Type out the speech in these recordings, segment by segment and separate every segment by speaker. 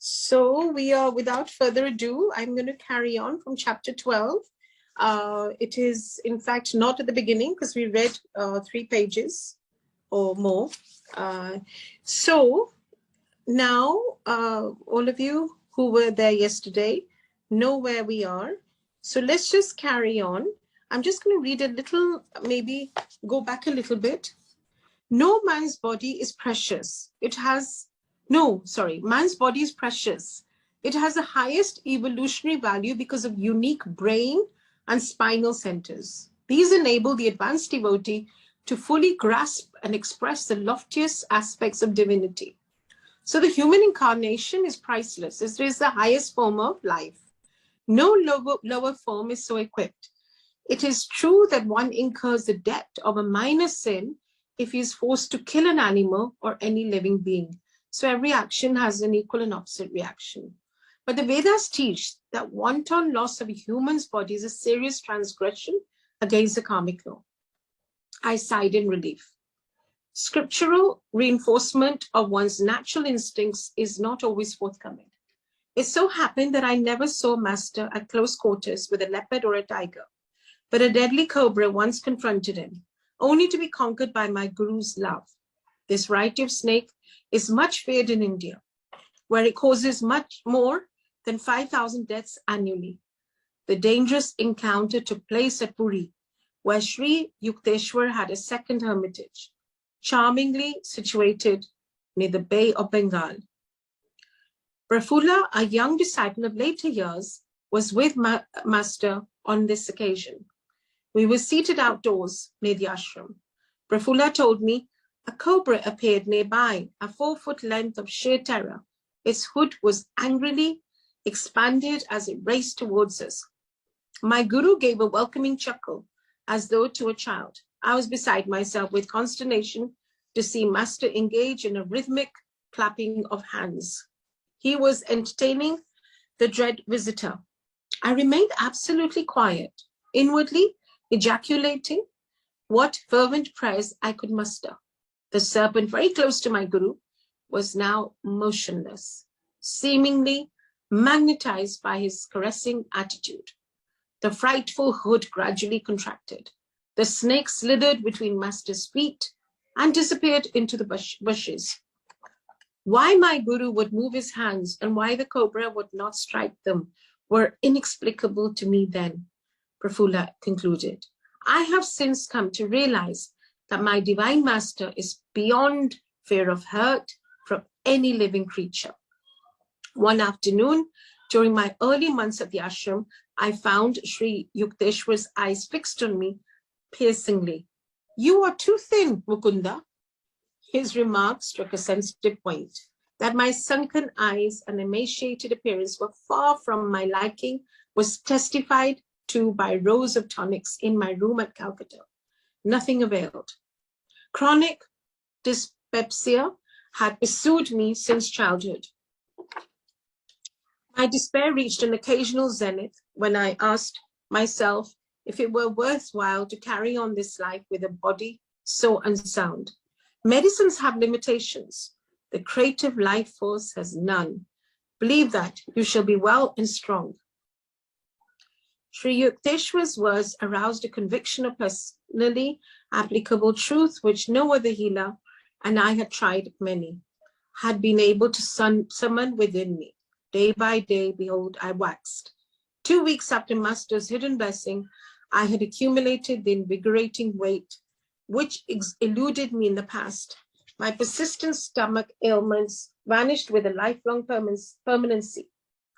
Speaker 1: So we are, without further ado, I'm going to carry on from chapter 12. It is, in fact, not at the beginning because we read 3 pages or more. So now all of you who were there yesterday know where we are. So let's just carry on. I'm just going to read a little, maybe go back a little bit. No man's body is precious. Man's body is precious. It has the highest evolutionary value because of unique brain and spinal centers. These enable the advanced devotee to fully grasp and express the loftiest aspects of divinity. So the human incarnation is priceless. It is the highest form of life. No lower form is so equipped. It is true that one incurs the debt of a minor sin if he is forced to kill an animal or any living being. So every action has an equal and opposite reaction. But the Vedas teach that wanton loss of a human's body is a serious transgression against the karmic law. I sighed in relief. Scriptural reinforcement of one's natural instincts is not always forthcoming. It so happened that I never saw Master at close quarters with a leopard or a tiger, but a deadly cobra once confronted him, only to be conquered by my guru's love. This variety of snake is much feared in India, where it causes much more than 5,000 deaths annually. The dangerous encounter took place at Puri, where Sri Yukteswar had a second hermitage, charmingly situated near the Bay of Bengal. Prafulla, a young disciple of later years, was with Master on this occasion. We were seated outdoors near the ashram. Prafulla told me a cobra appeared nearby, a 4-foot length of sheer terror. Its hood was angrily expanded as it raced towards us. My guru gave a welcoming chuckle, as though to a child. I was beside myself with consternation to see Master engage in a rhythmic clapping of hands. He was entertaining the dread visitor. I remained absolutely quiet, inwardly ejaculating what fervent prayers I could muster. The serpent, very close to my guru, was now motionless, seemingly magnetized by his caressing attitude. The frightful hood gradually contracted. The snake slithered between Master's feet and disappeared into the bushes. Why my guru would move his hands and why the cobra would not strike them were inexplicable to me then, Prafulla concluded. I have since come to realize that my divine master is beyond fear of hurt from any living creature. One afternoon, during my early months at the ashram, I found Sri Yukteswar's eyes fixed on me piercingly. You are too thin, Mukunda. His remark struck a sensitive point. That my sunken eyes and emaciated appearance were far from my liking was testified to by rows of tonics in my room at Calcutta. Nothing availed. Chronic dyspepsia had pursued me since childhood. My despair reached an occasional zenith when I asked myself if it were worthwhile to carry on this life with a body so unsound. Medicines have limitations. The creative life force has none. Believe that, you shall be well and strong. Sri Yukteswar's words aroused a conviction of personally applicable truth which no other healer, and I had tried many, had been able to summon within me. Day by day, behold, I waxed. 2 weeks after Master's hidden blessing, I had accumulated the invigorating weight which eluded me in the past. My persistent stomach ailments vanished with a lifelong permanency.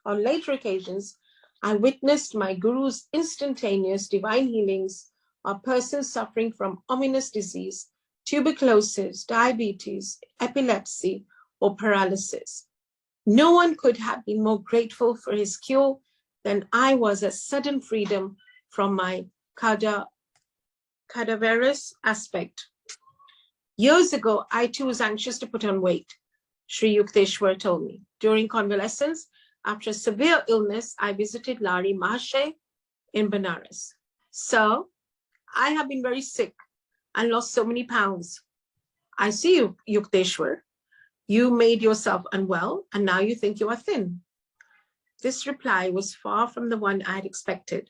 Speaker 1: On later occasions, I witnessed my guru's instantaneous divine healings of persons suffering from ominous disease, tuberculosis, diabetes, epilepsy, or paralysis. No one could have been more grateful for his cure than I was at sudden freedom from my cadaverous aspect. Years ago, I too was anxious to put on weight, Sri Yukteswar told me. During convalescence, after a severe illness, I visited Lari Mahashay in Benares. So, I have been very sick and lost so many pounds. I see you, Yukteswar. You made yourself unwell, and now you think you are thin. This reply was far from the one I had expected.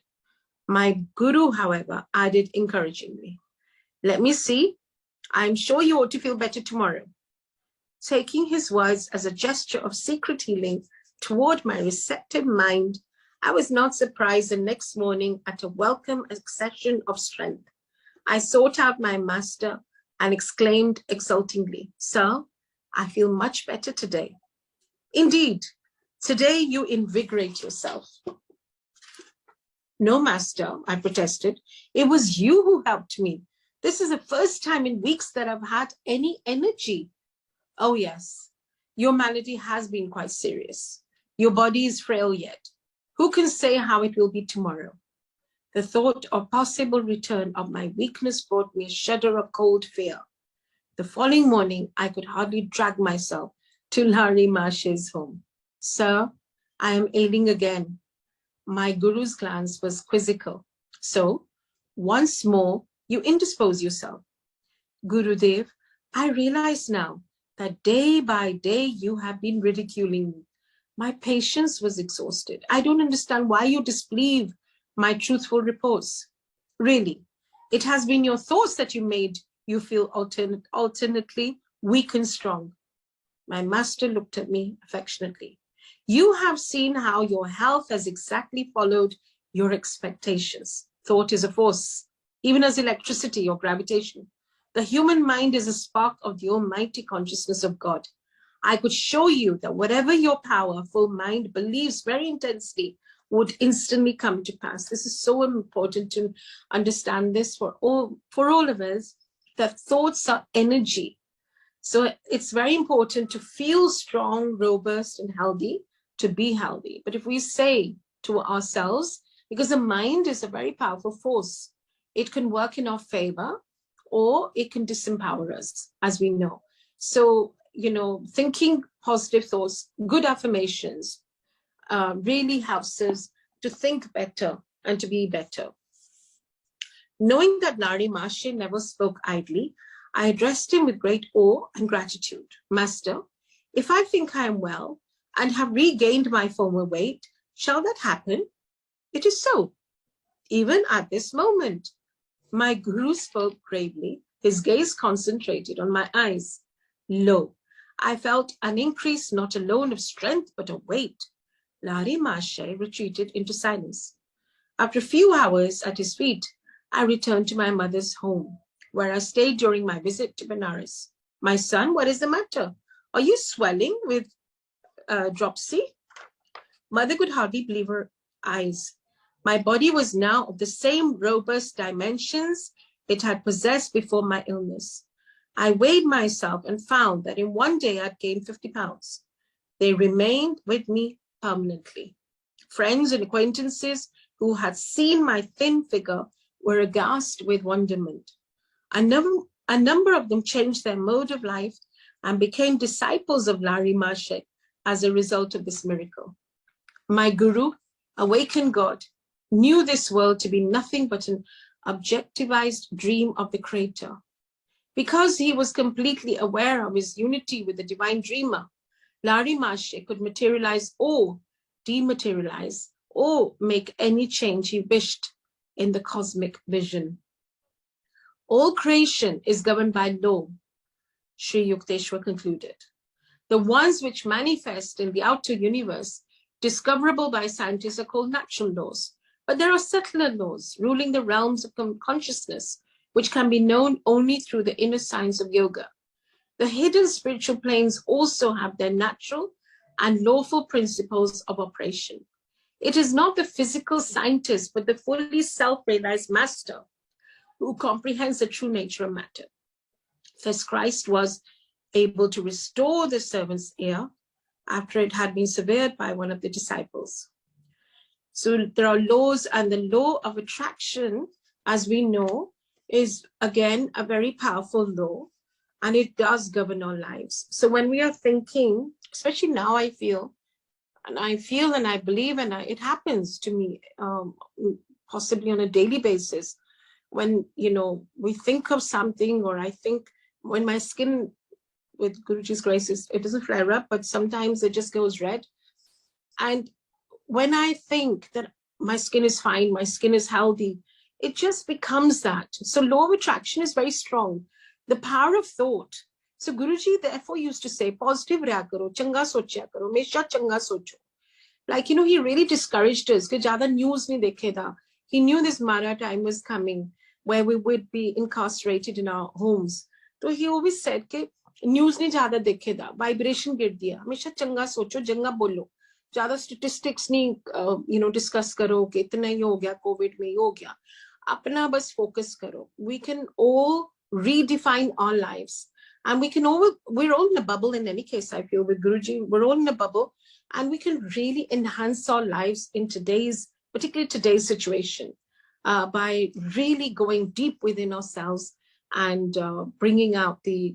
Speaker 1: My guru, however, added encouragingly, let me see. I'm sure you ought to feel better tomorrow. Taking his words as a gesture of secret healing toward my receptive mind, I was not surprised the next morning at a welcome accession of strength. I sought out my master and exclaimed exultingly, Sir, I feel much better today. Indeed, today you invigorate yourself. No, master, I protested. It was you who helped me. This is the first time in weeks that I've had any energy. Oh, yes, your malady has been quite serious. Your body is frail yet. Who can say how it will be tomorrow? The thought of possible return of my weakness brought me a shudder of cold fear. The following morning, I could hardly drag myself to Larry Marsh's home. Sir, I am ailing again. My guru's glance was quizzical. So, once more, you indispose yourself. Gurudev, I realize now that day by day you have been ridiculing me. My patience was exhausted. I don't understand why you disbelieve my truthful reports. Really, it has been your thoughts that made you feel alternately weak and strong. My master looked at me affectionately. You have seen how your health has exactly followed your expectations. Thought is a force, even as electricity or gravitation. The human mind is a spark of the almighty consciousness of God. I could show you that whatever your powerful mind believes very intensely would instantly come to pass. This is so important to understand this for all of us, that thoughts are energy. So it's very important to feel strong, robust, and healthy, to be healthy. But if we say to ourselves, because the mind is a very powerful force, it can work in our favor or it can disempower us, as we know. So, thinking positive thoughts, good affirmations, really helps us to think better and to be better. Knowing that Larry Marshe never spoke idly, I addressed him with great awe and gratitude. Master, if I think I am well and have regained my former weight, shall that happen? It is so, even at this moment. My guru spoke gravely, his gaze concentrated on my eyes. Lo, I felt an increase not alone of strength, but of weight. Larry Marshe retreated into silence. After a few hours at his feet, I returned to my mother's home, where I stayed during my visit to Benares. My son, what is the matter? Are you swelling with dropsy? Mother could hardly believe her eyes. My body was now of the same robust dimensions it had possessed before my illness. I weighed myself and found that in one day I'd gained 50 pounds. They remained with me permanently. Friends and acquaintances who had seen my thin figure were aghast with wonderment. A number of them changed their mode of life and became disciples of Larry Marshe as a result of this miracle. My guru, awakened God, knew this world to be nothing but an objectivized dream of the creator. Because he was completely aware of his unity with the divine dreamer, Larry Marshe could materialize or dematerialize or make any change he wished in the cosmic vision. All creation is governed by law, Sri Yukteswar concluded. The ones which manifest in the outer universe, discoverable by scientists, are called natural laws. But there are subtler laws ruling the realms of consciousness, which can be known only through the inner science of yoga. The hidden spiritual planes also have their natural and lawful principles of operation. It is not the physical scientist, but the fully self-realized master who comprehends the true nature of matter. Thus Christ was able to restore the servant's ear after it had been severed by one of the disciples. So there are laws, and the law of attraction, as we know, is again a very powerful law, and it does govern our lives. So when we are thinking, especially now, I feel and I believe, and it happens to me possibly on a daily basis, when we think of something, or I think when my skin with Guruji's graces, it doesn't flare up, but sometimes it just goes red. And when I think that my skin is fine, my skin is healthy, it just becomes that. So law of attraction is very strong. The power of thought. So Guruji therefore used to say, positive raya karo, changa sochya karo, mesha changa socho. Like, he really discouraged us. Ke jada news nahi dekhe tha. He knew this Mara time was coming where we would be incarcerated in our homes. So he always said ke news nahi jada dekhe tha. Vibration gir diya. Hamesha changa socho, changa bolo. Jada statistics nahi, discuss karo ke itna hi ho gaya, COVID mein hi ho gaya. Apna bas focus karo. We can all redefine our lives. And we're all in a bubble in any case, I feel, with Guruji. We're all in a bubble. And we can really enhance our lives in particularly today's situation, by really going deep within ourselves and bringing out the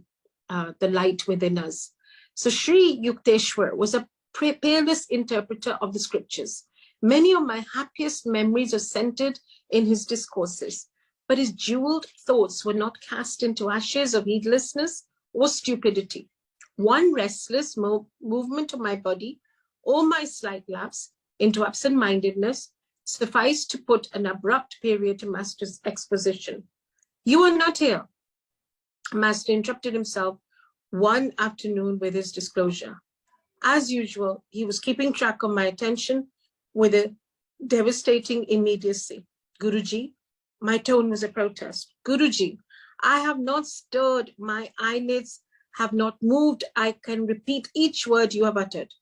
Speaker 1: light within us. So Sri Yukteswar was a peerless interpreter of the scriptures. Many of my happiest memories are centered in his discourses, but his jeweled thoughts were not cast into ashes of heedlessness or stupidity. One restless movement of my body or my slight lapse into absent-mindedness sufficed to put an abrupt period to Master's exposition. You are not here. Master interrupted himself one afternoon with his disclosure. As usual, he was keeping track of my attention with a devastating immediacy. Guruji, my tone was a protest. Guruji, I have not stirred, my eyelids have not moved. I can repeat each word you have uttered.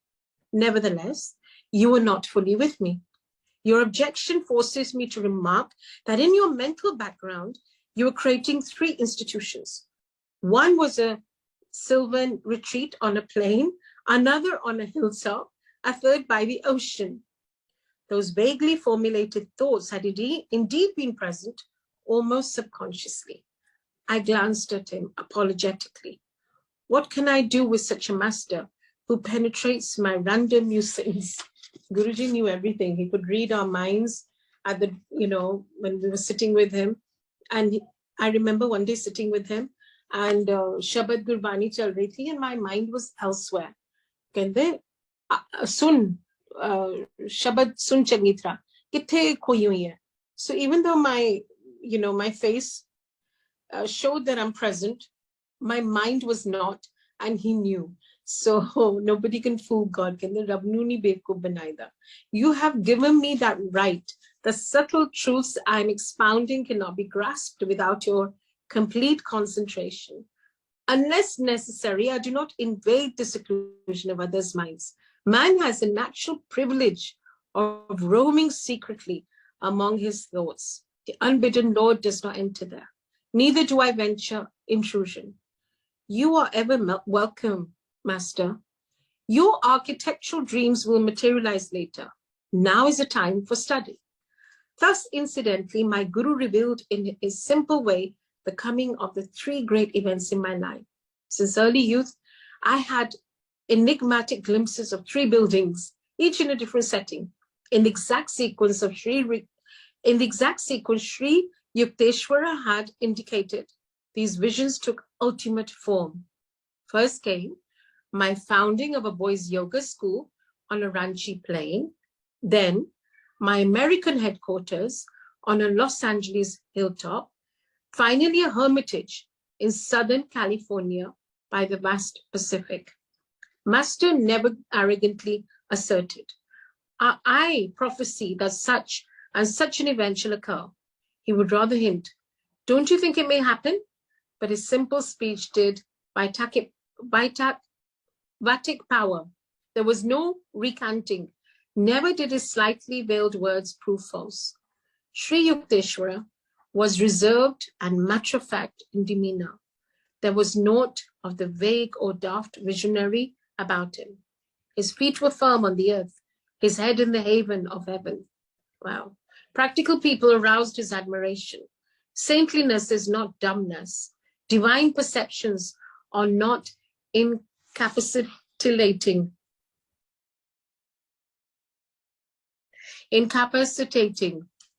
Speaker 1: Nevertheless, you are not fully with me. Your objection forces me to remark that in your mental background, you were creating 3 institutions. One was a sylvan retreat on a plain, another on a hilltop, a third by the ocean. Those vaguely formulated thoughts had indeed been present, almost subconsciously. I glanced at him apologetically. What can I do with such a master who penetrates my random musings? Guruji knew everything. He could read our minds at when we were sitting with him. And I remember one day sitting with him and Shabad Gurbani chal rahi thi and my mind was elsewhere. Kende sun Shabad sun changi tarah kithe khoyi hui hai. So even though my face showed that I'm present, my mind was not, and he knew. So nobody can fool God. You have given me that right. The subtle truths I'm expounding cannot be grasped without your complete concentration. Unless necessary, I do not invade the seclusion of others' minds. Man has a natural privilege of roaming secretly among his thoughts. The unbidden Lord does not enter there. Neither do I venture intrusion. You are ever welcome, Master. Your architectural dreams will materialize later. Now is a time for study. Thus, incidentally, my Guru revealed in a simple way the coming of the 3 great events in my life. Since early youth, I had enigmatic glimpses of 3 buildings, each in a different setting. In the exact sequence Sri Yukteswara had indicated, these visions took ultimate form. First came my founding of a boys' yoga school on a Ranchi plain, then my American headquarters on a Los Angeles hilltop, finally a hermitage in Southern California by the vast Pacific. Master never arrogantly asserted, I prophesy that such and such an event shall occur. He would rather hint, don't you think it may happen? But his simple speech did Vatic power. There was no recanting. Never did his slightly veiled words prove false. Sri Yukteswara was reserved and matter-of-fact in demeanor. There was naught of the vague or daft visionary about him. His feet were firm on the earth, his head in the haven of heaven. Wow. Practical people aroused his admiration. Saintliness is not dumbness. Divine perceptions are not incapacitating,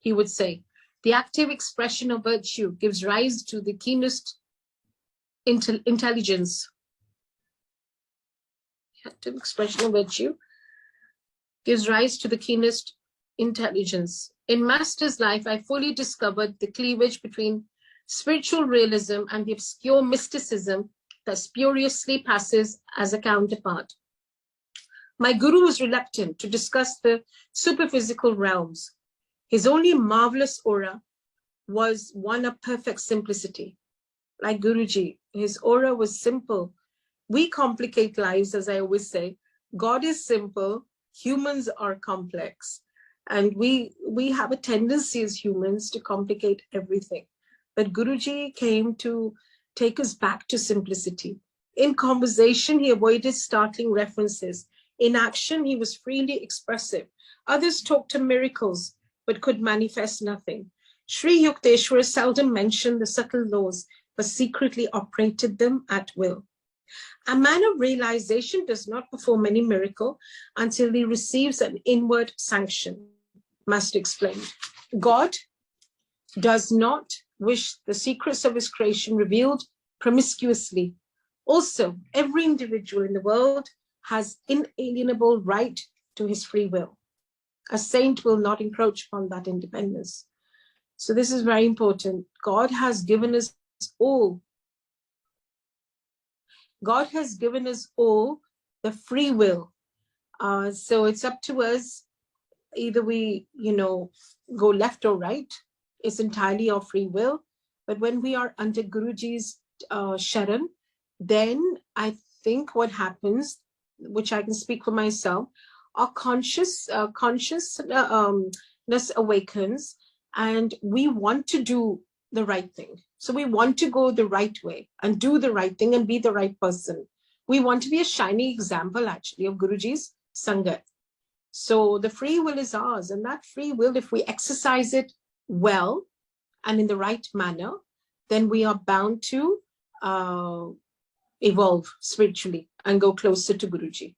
Speaker 1: he would say. The active expression of virtue gives rise to the keenest intelligence. active expression of virtue gives rise to the keenest intelligence. In Master's life, I fully discovered the cleavage between spiritual realism and the obscure mysticism that spuriously passes as a counterpart. My guru was reluctant to discuss the superphysical realms. His only marvelous aura was one of perfect simplicity. Like Guruji, his aura was simple. We complicate lives, as I always say. God is simple, humans are complex. And we have a tendency as humans to complicate everything. But Guruji came to take us back to simplicity. In conversation, he avoided startling references. In action, he was freely expressive. Others talked of miracles, but could manifest nothing. Sri Yukteswar seldom mentioned the subtle laws, but secretly operated them at will. A man of realization does not perform any miracle until he receives an inward sanction, Master explained. God does not wish the secrets of his creation revealed promiscuously. Also, every individual in the world has inalienable right to his free will. A saint will not encroach upon that independence. So this is very important. God has given us all. God has given us all the free will. So it's up to us. Either we, go left or right. It's entirely our free will. But when we are under Guruji's Sharan, then I think what happens, which I can speak for myself, our consciousness awakens, and we want to do the right thing. So we want to go the right way and do the right thing and be the right person. We want to be a shining example, actually, of Guruji's Sangat. So the free will is ours, and that free will, if we exercise it well and in the right manner, then we are bound to evolve spiritually and go closer to Guruji.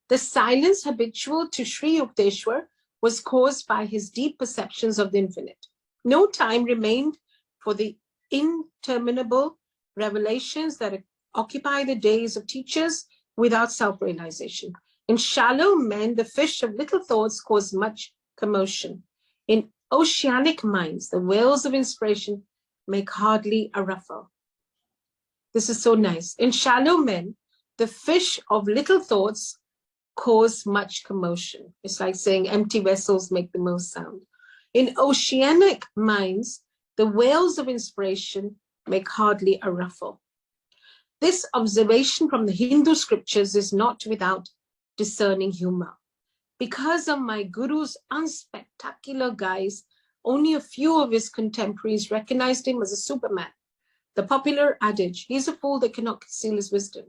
Speaker 1: The silence habitual to Sri Yukteswar was caused by his deep perceptions of the infinite. No time remained for the interminable revelations that occupy the days of teachers without self-realization. In shallow men, the fish of little thoughts cause much commotion. In oceanic minds, the whales of inspiration make hardly a ruffle. This is so nice. In shallow men, the fish of little thoughts cause much commotion. It's like saying empty vessels make the most sound. In oceanic minds, the whales of inspiration make hardly a ruffle. This observation from the Hindu scriptures is not without discerning humor. Because of my guru's unspectacular guise, only a few of his contemporaries recognized him as a superman. The popular adage, he's a fool that cannot conceal his wisdom,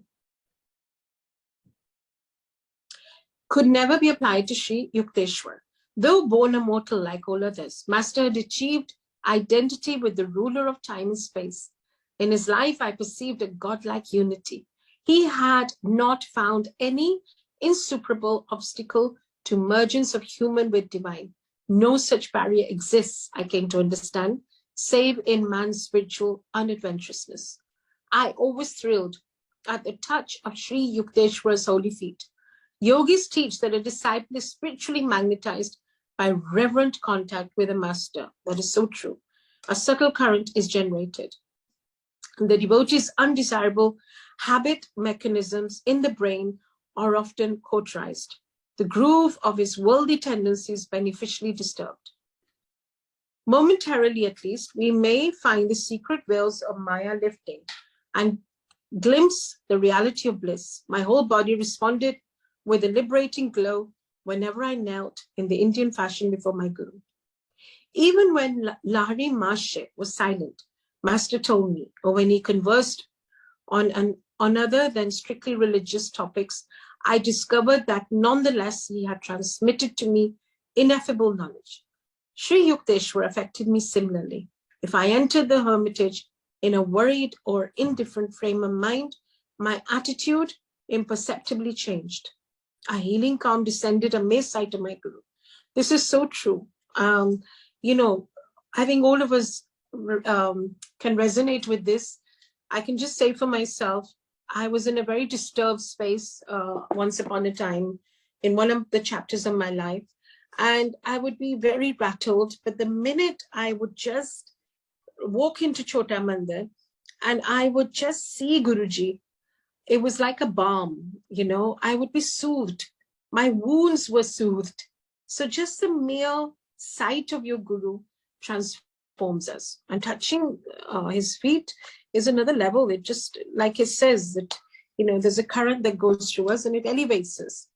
Speaker 1: could never be applied to Sri Yukteswar. Though born a mortal like all others, Master had achieved identity with the ruler of time and space. In his life, I perceived a godlike unity. He had not found any insuperable obstacle to mergence of human with divine. No such barrier exists, I came to understand, save in man's spiritual unadventurousness. I always thrilled at the touch of Sri Yukteswar's holy feet. Yogis teach that a disciple is spiritually magnetized by reverent contact with a master. That is so true. A subtle current is generated. The devotee's undesirable habit mechanisms in the brain are often cauterized. The groove of his worldly tendencies beneficially disturbed. Momentarily, at least, we may find the secret veils of Maya lifting and glimpse the reality of bliss. My whole body responded with a liberating glow whenever I knelt in the Indian fashion before my guru. Even when Lahari Mashe was silent, Master told me, or when he conversed on other than strictly religious topics, I discovered that nonetheless he had transmitted to me ineffable knowledge. Sri Yukteswar affected me similarly. If I entered the hermitage in a worried or indifferent frame of mind, my attitude imperceptibly changed. A healing calm descended a mere sight of my guru. This is so true. I think all of us can resonate with this. I can just say for myself, I was in a very disturbed space once upon a time in one of the chapters of my life. And I would be very rattled. But the minute I would just walk into Chota Mandir and I would just see Guruji, it was like a balm, you know, I would be soothed. My wounds were soothed. So just the mere sight of your Guru transforms us. And touching his feet is another level. It just, like it says, that, you know, there's a current that goes through us and it elevates us.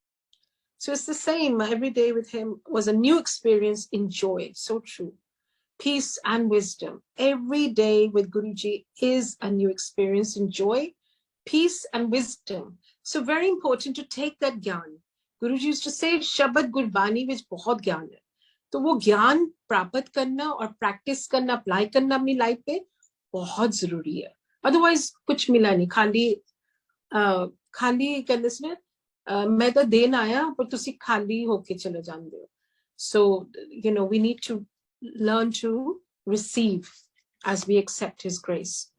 Speaker 1: So it's the same. Every day with him was a new experience in joy. So true. Peace and wisdom. Every day with Guruji is a new experience in joy, peace and wisdom. So very important to take that gyan. Guruji used to say, Shabad Gurbani vich bahut gyan hai. तो वो ज्ञान प्राप्त करना और practice करना, apply करना अपनी life पे बहुत जरूरी है. अदरवाइज कुछ मिला नहीं, खाली कहने से मैं तो देन आया पर तुसी खाली होके चले जांदे हो. So you know, we need to learn to receive as we accept his grace.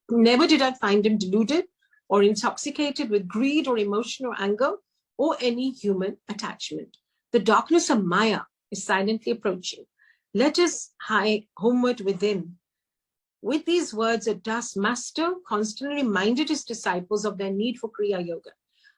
Speaker 1: Never did I find him deluded or intoxicated with greed or emotion or anger or any human attachment. The darkness of Maya is silently approaching. Let us hie homeward within. With these words, a Das master constantly reminded his disciples of their need for Kriya Yoga.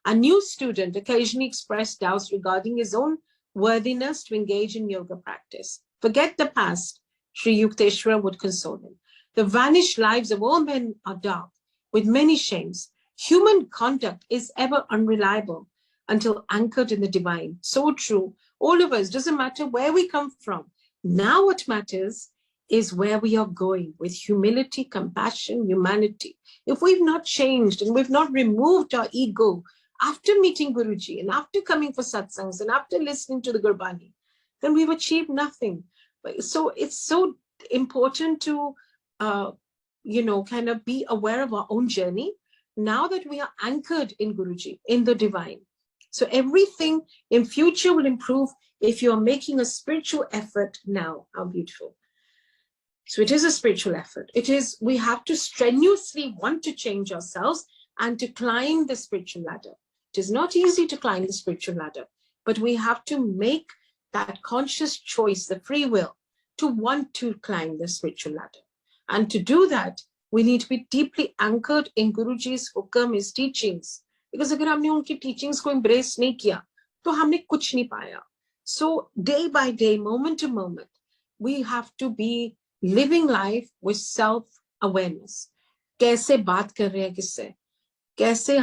Speaker 1: A new student occasionally expressed doubts regarding his own worthiness to engage in yoga practice. Forget the past, Sri Yukteswara would console him. The vanished lives of all men are dark, with many shames. Human conduct is ever unreliable until anchored in the divine. So true. All of us, doesn't matter where we come from. Now what matters is where we are going with humility, compassion, humanity. If we've not changed and we've not removed our ego after meeting Guruji and after coming for satsangs and after listening to the Gurbani, then we've achieved nothing. So it's so important to, you know, kind of be aware of our own journey now that we are anchored in Guruji, in the divine. So everything in future will improve if you're making a spiritual effort now. How beautiful. So it is a spiritual effort. It is, we have to strenuously want to change ourselves and to climb the spiritual ladder. It is not easy to climb the spiritual ladder, but we have to make that conscious choice, the free will, to want to climb the spiritual ladder. And to do that, we need to be deeply anchored in Guruji's hukam, his teachings. Because अगर हमने उनकी teachings को embrace नहीं किया, तो हमने कुछ नहीं पाया. So day by day, moment to moment, we have to be living life with self-awareness. कैसे बात कर रहे हैं किससे? कैसे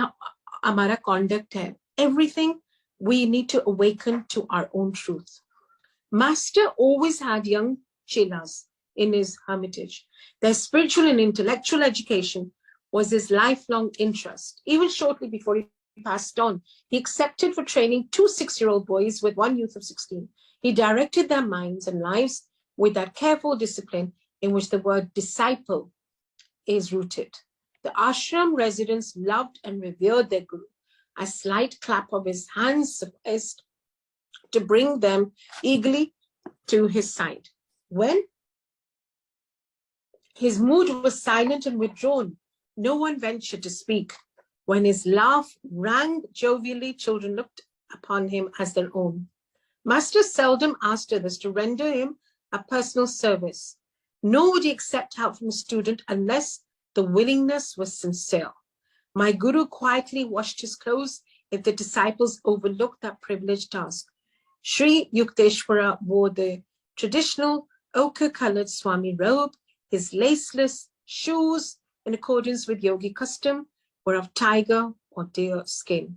Speaker 1: हमारा conduct है? Everything we need to awaken to our own truth. Master always had young chelas in his hermitage. Their spiritual and intellectual education was his lifelong interest. Even shortly before he passed on, he accepted for training 2 6-year-old boys with one youth of 16. He directed their minds and lives with that careful discipline in which the word disciple is rooted. The ashram residents loved and revered their guru. A slight clap of his hands sufficed to bring them eagerly to his side. When his mood was silent and withdrawn, no one ventured to speak. When his laugh rang jovially, children looked upon him as their own. Master seldom asked others to render him a personal service, nor would he accept help from a student unless the willingness was sincere. My guru quietly washed his clothes if the disciples overlooked that privileged task. Sri Yukteswara wore the traditional ochre-colored Swami robe. His laceless shoes, in accordance with Yogi custom, were of tiger or deer skin.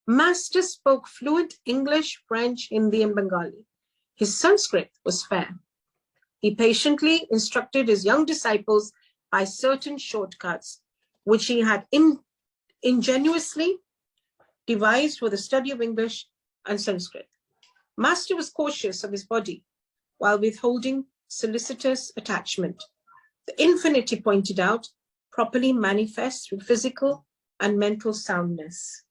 Speaker 1: Master spoke fluent English, French, Hindi, and Bengali. His Sanskrit was fair. He patiently instructed his young disciples by certain shortcuts, which he had ingeniously devised for the study of English and Sanskrit. Master was cautious of his body while withholding solicitous attachment. The infinite, he pointed out, properly manifests through physical and mental soundness.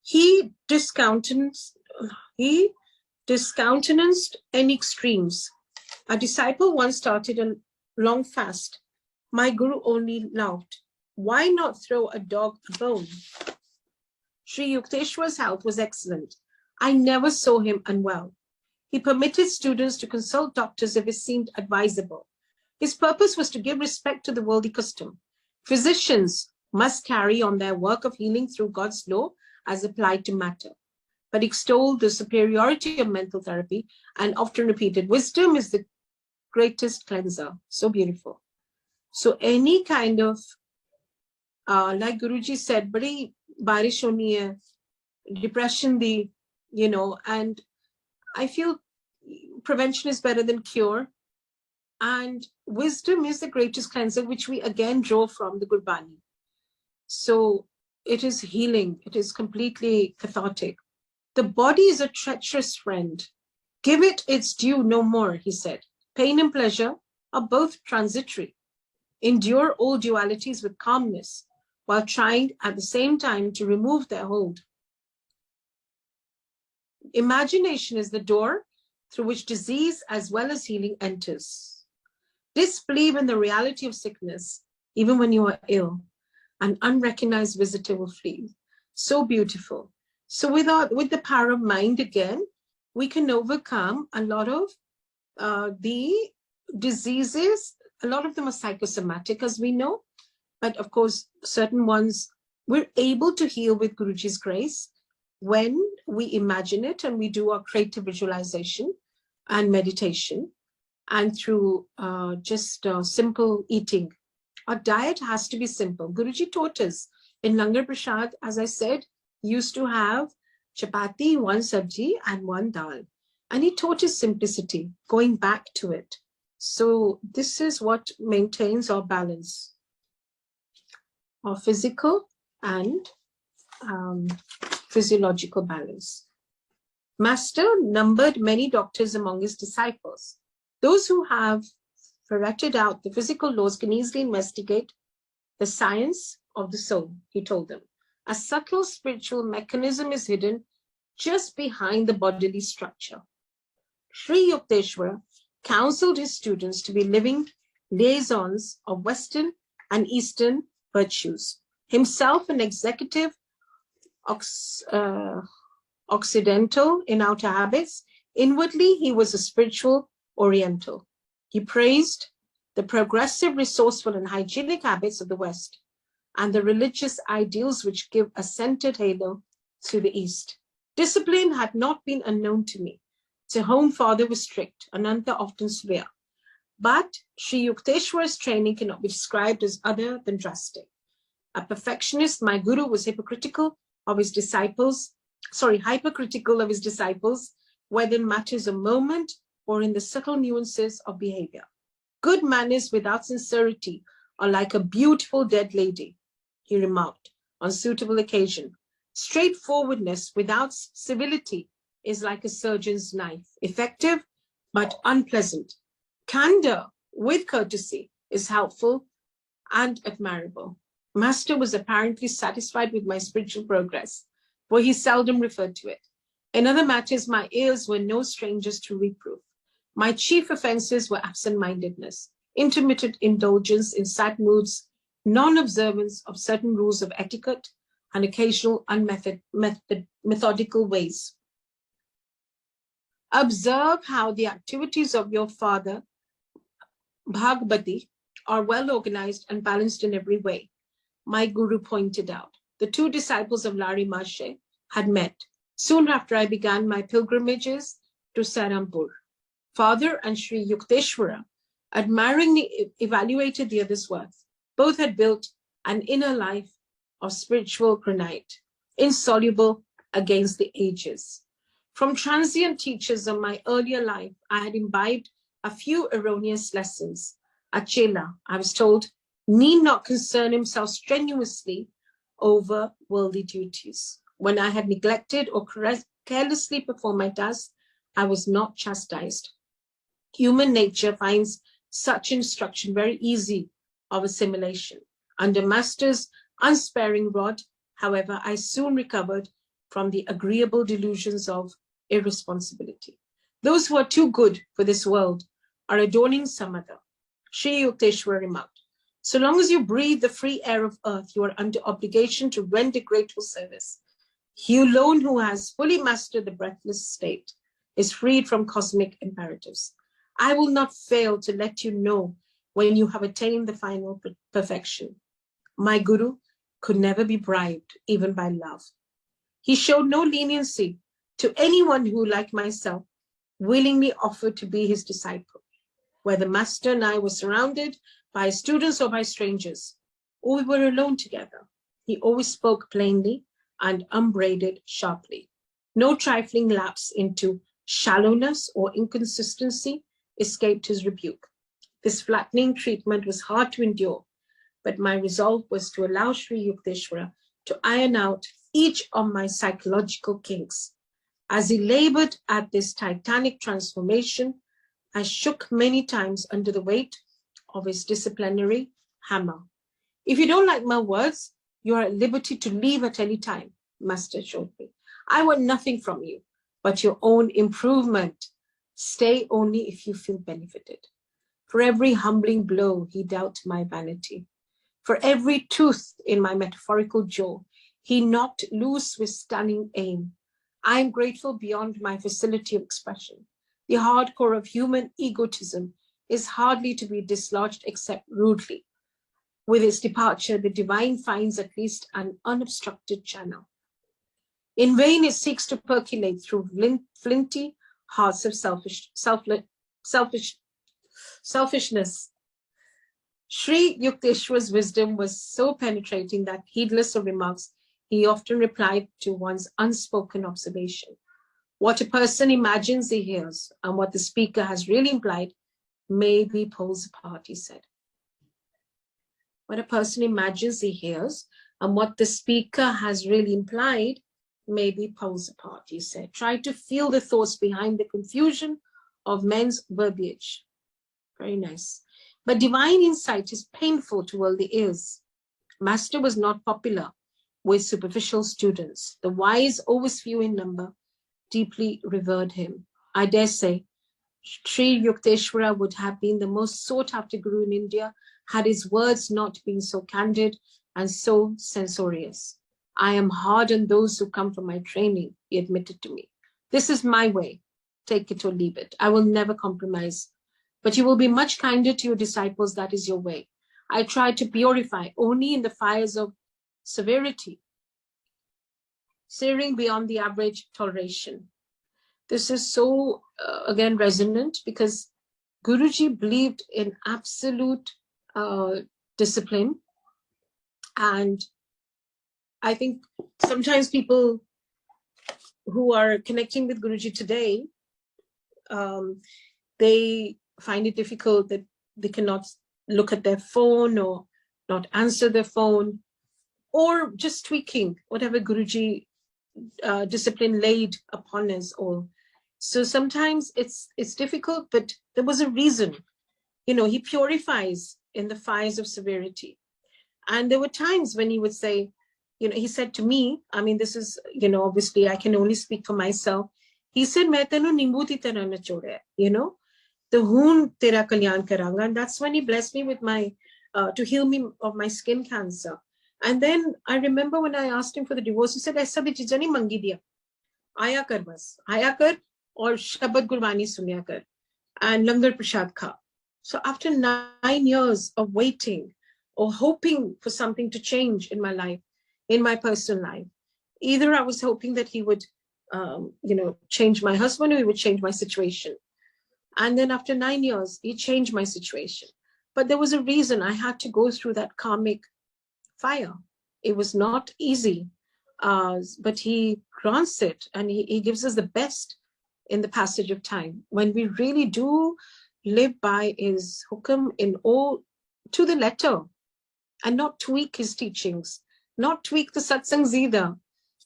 Speaker 1: He discountenanced any extremes. A disciple once started a long fast My guru only laughed. Why not throw a dog a bone? Sri Yukteswar's health was excellent. I never saw him unwell. He permitted students to consult doctors if it seemed advisable. His purpose was to give respect to the worldly custom. Physicians must carry on their work of healing through God's law as applied to matter, but extolled the superiority of mental therapy and often repeated, wisdom is the greatest cleanser. So beautiful. So any kind of, like Guruji said, badi barish honi hai, depression the, and I feel prevention is better than cure. And wisdom is the greatest cleanser, which we again draw from the Gurbani. So it is healing. It is completely cathartic. The body is a treacherous friend. Give it its due no more, he said. Pain and pleasure are both transitory. Endure all dualities with calmness, while trying at the same time to remove their hold. Imagination is the door through which disease as well as healing enters. Disbelieve in the reality of sickness, even when you are ill. An unrecognized visitor will flee. So beautiful. So with the power of mind again, we can overcome a lot of the diseases. A lot of them are psychosomatic, as we know. But of course, certain ones we're able to heal with Guruji's grace when we imagine it and we do our creative visualization and meditation, and through just simple eating. Our diet has to be simple. Guruji taught us in Langar Prasad, as I said, used to have chapati, one sabji, and one dal. And he taught us simplicity, going back to it. So this is what maintains our balance, our physical and physiological balance. Master numbered many doctors among his disciples. Those who have ferreted out the physical laws can easily investigate the science of the soul, he told them. A subtle spiritual mechanism is hidden just behind the bodily structure. Sri Yukteswar counseled his students to be living liaisons of Western and Eastern virtues. Himself an executive Occidental in outer habits, inwardly he was a spiritual Oriental. He praised the progressive, resourceful, and hygienic habits of the West and the religious ideals which give a centered halo to the East. Discipline had not been unknown to me. To whom father was strict, Ananta often severe. But Sri Yukteswar's training cannot be described as other than drastic. A perfectionist, my guru was hypocritical of his disciples, whether in matters of moment or in the subtle nuances of behavior. Good manners without sincerity are like a beautiful dead lady, he remarked on suitable occasion. Straightforwardness without civility is like a surgeon's knife, effective but unpleasant. Candor with courtesy is helpful and admirable. Master was apparently satisfied with my spiritual progress, for he seldom referred to it. In other matters, my ears were no strangers to reproof. My chief offenses were absent-mindedness, intermittent indulgence in sad moods, non-observance of certain rules of etiquette, and occasional methodical ways. Observe how the activities of your father, Bhagavati, are well organized and balanced in every way. My guru pointed out. The two disciples of Lari Mashe had met soon after I began my pilgrimages to Sarampur. Father and Sri Yukteswara admiringly evaluated the other's worth. Both had built an inner life of spiritual granite, insoluble against the ages. From transient teachers of my earlier life, I had imbibed a few erroneous lessons. A chela, I was told, need not concern himself strenuously over worldly duties. When I had neglected or carelessly performed my task, I was not chastised. Human nature finds such instruction very easy of assimilation. Under Master's unsparing rod, however, I soon recovered from the agreeable delusions of irresponsibility. Those who are too good for this world are adorning some other. Sri Yukteswar remarked. So long as you breathe the free air of earth, you are under obligation to render grateful service. He alone who has fully mastered the breathless state is freed from cosmic imperatives. I will not fail to let you know when you have attained the final perfection. My Guru could never be bribed, even by love. He showed no leniency to anyone who, like myself, willingly offered to be his disciple. Whether Master and I were surrounded by students or by strangers, or we were alone together, he always spoke plainly and upbraided sharply. No trifling lapse into shallowness or inconsistency escaped his rebuke. This flattening treatment was hard to endure, but my resolve was to allow Sri Yukteswara to iron out each of my psychological kinks. As he labored at this titanic transformation, I shook many times under the weight of his disciplinary hammer. If you don't like my words, you are at liberty to leave at any time, Master showed me. I want nothing from you but your own improvement. Stay only if you feel benefited. For every humbling blow, he dealt my vanity. For every tooth in my metaphorical jaw, he knocked loose with stunning aim. I am grateful beyond my facility of expression. The hardcore of human egotism is hardly to be dislodged except rudely. With its departure, the divine finds at least an unobstructed channel. In vain it seeks to percolate through flinty hearts of selfishness. Sri Yukteswar's wisdom was so penetrating that, heedless of remarks, he often replied to one's unspoken observation. What a person imagines he hears and what the speaker has really implied may be poles apart, he said. What a person imagines he hears and what the speaker has really implied may be poles apart, he said. Try to feel the thoughts behind the confusion of men's verbiage. Very nice. But divine insight is painful to worldly ears. Master was not popular with superficial students. The wise, always few in number, deeply revered him. I dare say Sri Yukteswara would have been the most sought after guru in India had his words not been so candid and so censorious. I am hard on those who come from my training, he admitted to me. This is my way. Take it or leave it. I will never compromise. But you will be much kinder to your disciples. That is your way. I try to purify only in the fires of severity, searing beyond the average toleration. This is so, again, resonant because Guruji believed in absolute discipline. And I think sometimes people who are connecting with Guruji today, they find it difficult that they cannot look at their phone or not answer their phone, or just tweaking whatever Guruji discipline laid upon us all. So sometimes it's difficult, but there was a reason. You know, he purifies in the fires of severity. And there were times when he would say, you know, he said to me, I mean, this is, you know, obviously I can only speak for myself. He said, "Main tenu nimbu di tarah nachode," you know, the hoon tera kalyan karanga. And that's when he blessed me with my, to heal me of my skin cancer. And then I remember when I asked him for the divorce, he said, "Aisa bhi cheeza nahi mangi diya. Aya kar bas. Aya kar aur shabad gurbani sunya kar. And langar prasad kha." So after 9 years of waiting or hoping for something to change in my life, in my personal life, either I was hoping that he would, you know, change my husband, or he would change my situation. And then after 9 years, he changed my situation. But there was a reason I had to go through that karmic fire. It was not easy, but he grants it, and he gives us the best in the passage of time. When we really do live by his hukam in all, to the letter, and not tweak his teachings, not tweak the satsangs either.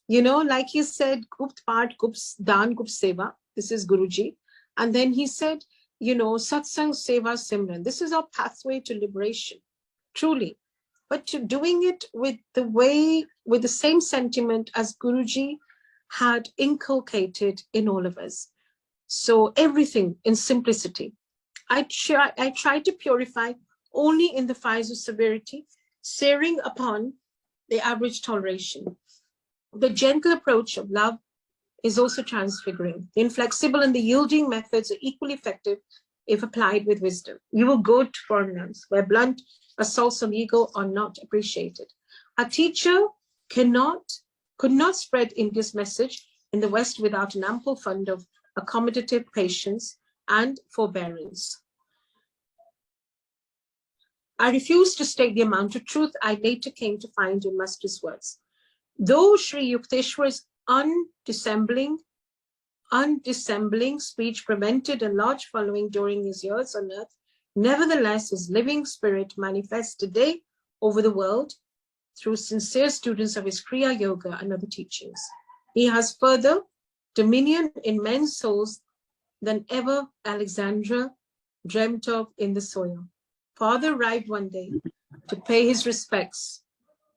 Speaker 1: You know, like he said, Gupt Part, Gupt Dan, Gupt Seva, this is Guruji. And then he said, you know, satsang, seva, simran. This is our pathway to liberation, truly. But to doing it with the way, with the same sentiment as Guruji had inculcated in all of us. So everything in simplicity. I try to purify only in the fires of severity, searing upon the average toleration. The gentle approach of love is also transfiguring. The inflexible and the yielding methods are equally effective if applied with wisdom. You will go to foreign lands where blunt assaults on ego are not appreciated. A teacher could not spread India's message in the West without an ample fund of accommodative patience and forbearance. I refuse to state the amount of truth I later came to find in Master's words. Though Sri Yukteswar's undissembling speech prevented a large following during his years on earth, nevertheless his living spirit manifests today over the world through sincere students of his Kriya Yoga and other teachings. He has further dominion in men's souls than ever Alexandra dreamt of in the soil. Father arrived one day to pay his respects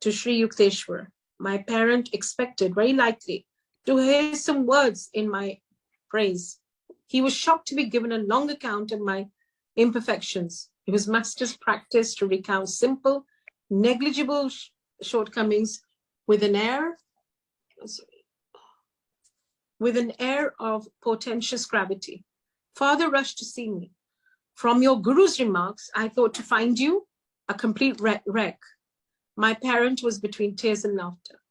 Speaker 1: to Sri Yukteswar. My parent expected, very likely, to hear some words in my praise. He was shocked to be given a long account of my imperfections. It was Master's practice to recount simple, negligible shortcomings with an air of portentous gravity. Father rushed to see me. From your guru's remarks, I thought to find you a complete wreck. My parent was between tears and laughter.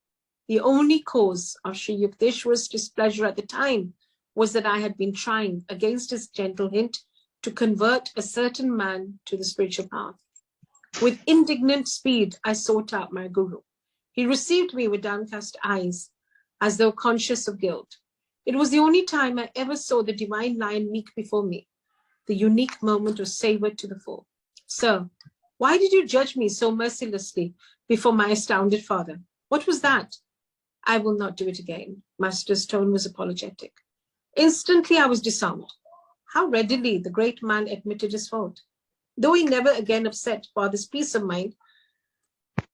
Speaker 1: The only cause of Sri Yukteswar's displeasure at the time was that I had been trying, against his gentle hint, to convert a certain man to the spiritual path. With indignant speed, I sought out my guru. He received me with downcast eyes, as though conscious of guilt. It was the only time I ever saw the divine lion meek before me. The unique moment was savored to the full. Sir, why did you judge me so mercilessly before my astounded father? What was that? I will not do it again. Master's tone was apologetic. Instantly I was disarmed. How readily the great man admitted his fault. Though he never again upset Father's peace of mind,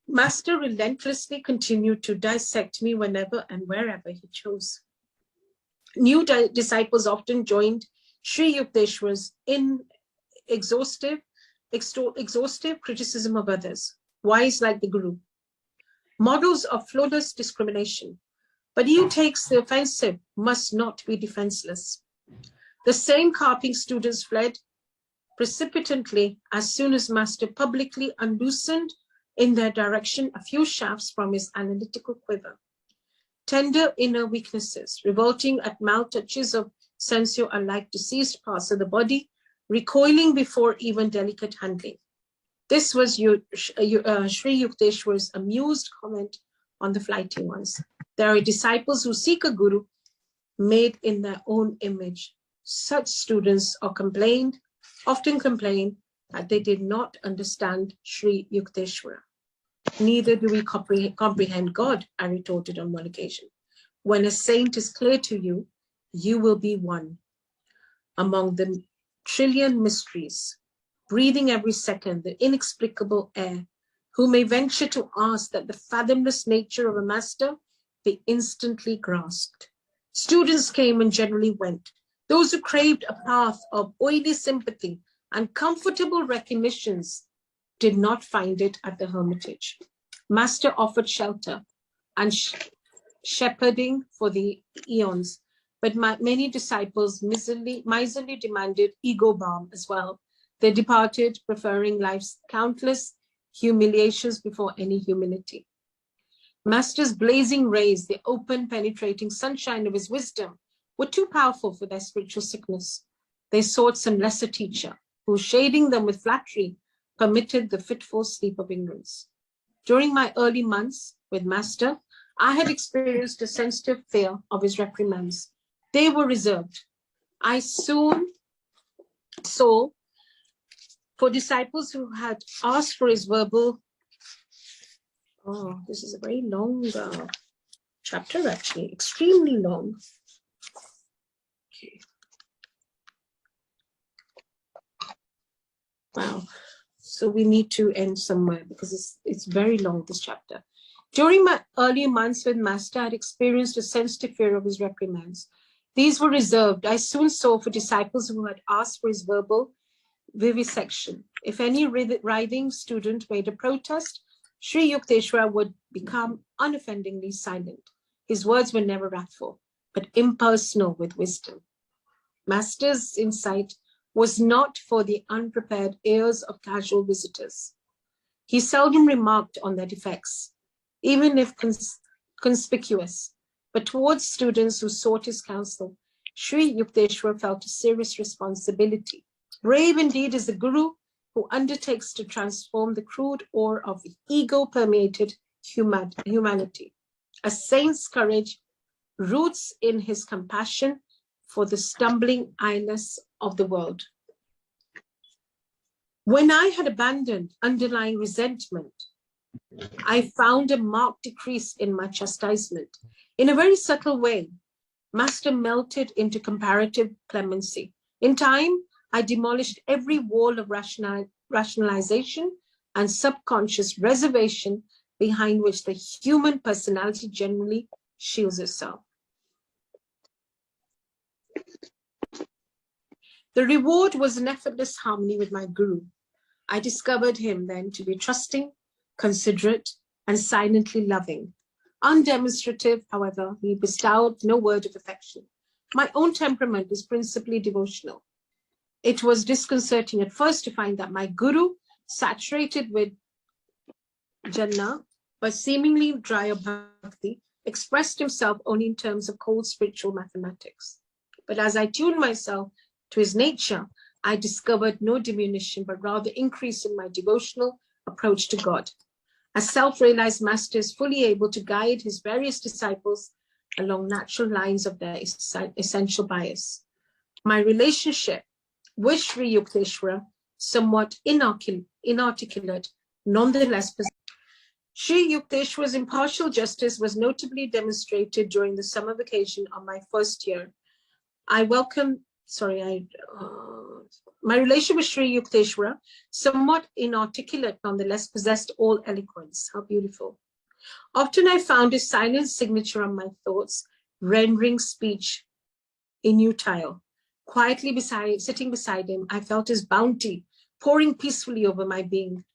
Speaker 1: Master relentlessly continued to dissect me whenever and wherever he chose. New disciples often joined Sri Yukteswar's exhaustive criticism of others, wise like the Guru, models of flawless discrimination. But he who takes the offensive must not be defenseless. The same carping students fled precipitately as soon as Master publicly unloosened in their direction a few shafts from his analytical quiver. Tender inner weaknesses, revolting at maltouches of censure are like diseased parts of the body, recoiling before even delicate handling. This was Sri Yukteswar's amused comment on the flighty ones. There are disciples who seek a guru made in their own image. Such students often complain that they did not understand Sri Yukteswar. Neither do we comprehend God, I retorted on one occasion. When a saint is clear to you, you will be one among the trillion mysteries, breathing every second the inexplicable air, who may venture to ask that the fathomless nature of a master be instantly grasped. Students came and generally went. Those who craved a path of oily sympathy and comfortable recognitions did not find it at the Hermitage. Master offered shelter and shepherding for the eons, but many disciples miserly demanded ego balm as well. They departed, preferring life's countless humiliations before any humility. Master's blazing rays, the open, penetrating sunshine of his wisdom, were too powerful for their spiritual sickness. They sought some lesser teacher, who, shading them with flattery, permitted the fitful sleep of ignorance. During my early months with Master, I had experienced a sensitive fear of his reprimands. They were reserved. I soon saw, for disciples who had asked for his verbal, this is a very long chapter actually, extremely long. Okay. Wow. So we need to end somewhere because it's very long, this chapter. During my early months with Master, I had experienced a sensitive fear of his reprimands. These were reserved. I soon saw for disciples who had asked for his verbal vivisection. If any writhing student made a protest, Sri Yukteswara would become unoffendingly silent. His words were never wrathful, but impersonal with wisdom. Master's insight was not for the unprepared ears of casual visitors. He seldom remarked on their defects, even if conspicuous, but towards students who sought his counsel, Sri Yukteswara felt a serious responsibility. Brave indeed is the Guru who undertakes to transform the crude ore of ego-permeated humanity. A saint's courage roots in his compassion for the stumbling eyeless of the world. When I had abandoned underlying resentment, I found a marked decrease in my chastisement. In a very subtle way, Master melted into comparative clemency. In time, I demolished every wall of rationalization and subconscious reservation behind which the human personality generally shields itself. The reward was an effortless harmony with my Guru. I discovered him then to be trusting, considerate, and silently loving. Undemonstrative, however, he bestowed no word of affection. My own temperament was principally devotional. It was disconcerting at first to find that my Guru, saturated with Jannah, but seemingly dry of bhakti, expressed himself only in terms of cold spiritual mathematics. But as I tuned myself to his nature, I discovered no diminution, but rather increase in my devotional approach to God. A self-realized master is fully able to guide his various disciples along natural lines of their essential bias. My relationship with Sri Yukteswara, somewhat inarticulate, nonetheless. Sri Yukteswara's impartial justice was notably demonstrated during the summer vacation of my first year. My relation with Sri Yukteswara, somewhat inarticulate, nonetheless possessed all eloquence. How beautiful. Often I found his silent signature on my thoughts, rendering speech inutile. Quietly sitting beside him, I felt his bounty pouring peacefully over my being.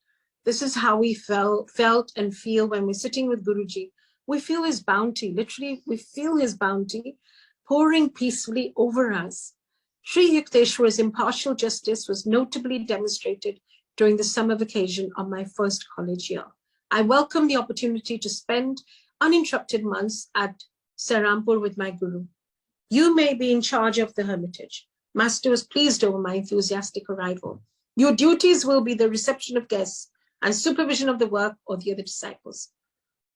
Speaker 1: This is how we felt and feel when we're sitting with Guruji. We feel his bounty, literally we feel his bounty pouring peacefully over us. Sri Yukteswara's impartial justice was notably demonstrated during the summer vacation of my first college year. I welcomed the opportunity to spend uninterrupted months at Serampur with my Guru. You may be in charge of the hermitage. Master was pleased over my enthusiastic arrival. Your duties will be the reception of guests and supervision of the work of the other disciples.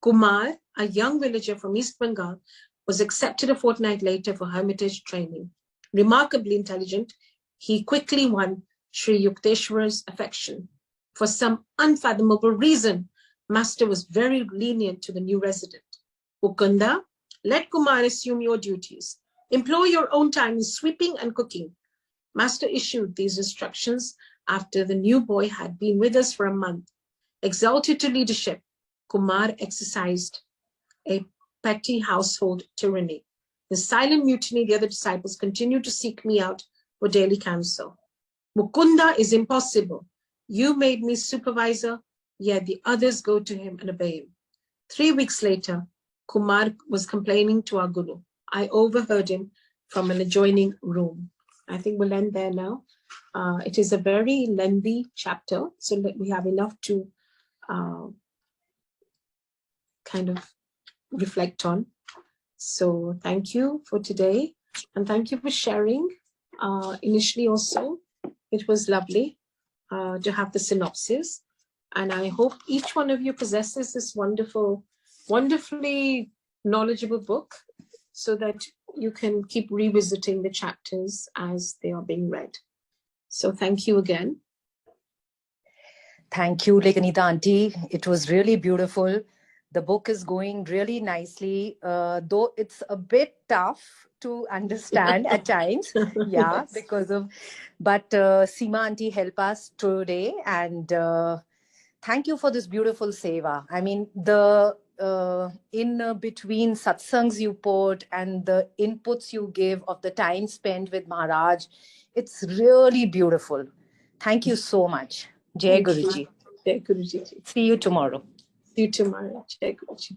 Speaker 1: Kumar, a young villager from East Bengal, was accepted a fortnight later for hermitage training. Remarkably intelligent, he quickly won Sri Yukteswara's affection. For some unfathomable reason, Master was very lenient to the new resident. Mukunda, let Kumar assume your duties. Employ your own time in sweeping and cooking. Master issued these instructions after the new boy had been with us for a month. Exalted to leadership, Kumar exercised a petty household tyranny. In silent mutiny, the other disciples continued to seek me out for daily counsel. Mukunda is impossible. You made me supervisor, yet the others go to him and obey him. 3 weeks later, Kumar was complaining to our Guru. I overheard him from an adjoining room. I think we'll end there now. It is a very lengthy chapter, so that we have enough to kind of reflect on. So thank you for today, and thank you for sharing. Initially also, it was lovely to have the synopsis, and I hope each one of you possesses this wonderfully knowledgeable book so that you can keep revisiting the chapters as they are being read. So thank you again.
Speaker 2: Thank you, Anita Auntie. It was really beautiful. The book is going really nicely, though it's a bit tough to understand at times. Yeah, yes. But Seema Auntie helped us today, and thank you for this beautiful seva. I mean, the in between satsangs you put and the inputs you give of the time spent with Maharaj, it's really beautiful. Thank you so much. Jai
Speaker 1: Thank you.
Speaker 2: Guruji.
Speaker 1: Jai Guruji.
Speaker 2: See you tomorrow.
Speaker 1: See you tomorrow. Jai Guruji.